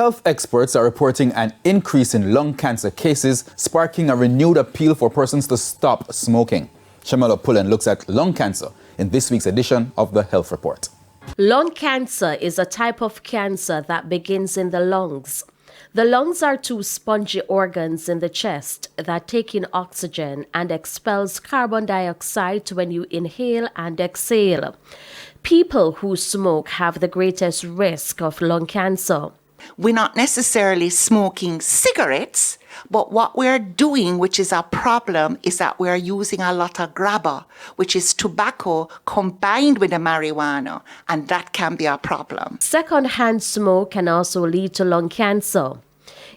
Health experts are reporting an increase in lung cancer cases, sparking a renewed appeal for persons to stop smoking. Shamala Pullen looks at lung cancer in this week's edition of the Health Report. Lung cancer is a type of cancer that begins in the lungs. The lungs are two spongy organs in the chest that take in oxygen and expels carbon dioxide when you inhale and exhale. People who smoke have the greatest risk of lung cancer. We're not necessarily smoking cigarettes, but what we're doing, which is a problem, is that we're using a lot of grabber, which is tobacco combined with the marijuana, and that can be a problem. Secondhand smoke can also lead to lung cancer.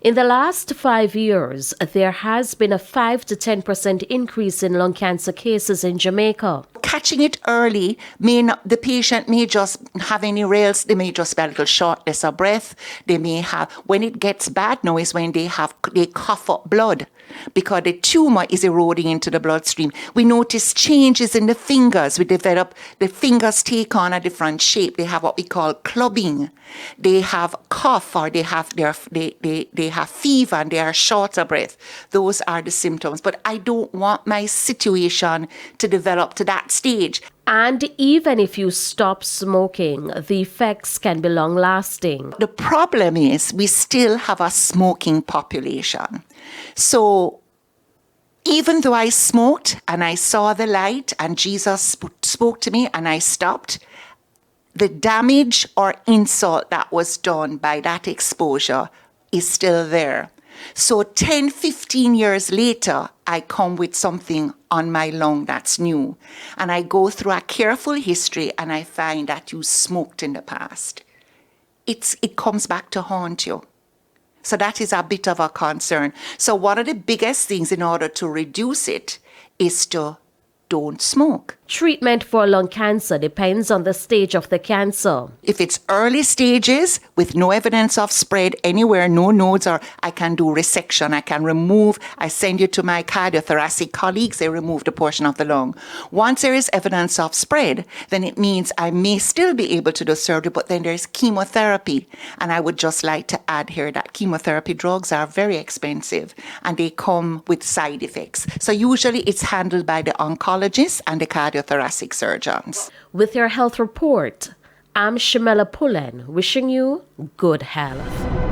In the last 5 years, there has been a 5 to 10% increase in lung cancer cases in Jamaica. Catching it early, the patient may just have any rails, they may just be a little shortness of breath. They may have, when it gets bad now is when they cough up blood because the tumor is eroding into the bloodstream. We notice changes in the fingers. We develop, the fingers take on a different shape. They have what we call clubbing. They have cough or they have fever and they are short of breath. Those are the symptoms. But I don't want my situation to develop to that stage. And even if you stop smoking, the effects can be long-lasting. The problem is we still have a smoking population. So even though I smoked and I saw the light and Jesus spoke to me and I stopped, the damage or insult that was done by that exposure is still there. So 10, 15 years later, I come with something on my lung that's new. And I go through a careful history and I find that you smoked in the past. It comes back to haunt you. So that is a bit of a concern. So one of the biggest things in order to reduce it is to don't smoke. Treatment for lung cancer depends on the stage of the cancer. If it's early stages with no evidence of spread anywhere, no nodes, or I can do resection, I can remove, I send you to my cardiothoracic colleagues, they remove the portion of the lung. Once there is evidence of spread, then it means I may still be able to do surgery, but then there's chemotherapy. And I would just like to add here that chemotherapy drugs are very expensive and they come with side effects. So usually it's handled by the oncologist and the cardiothoracic surgeons. With your health report, I'm Shamala Pullen, wishing you good health.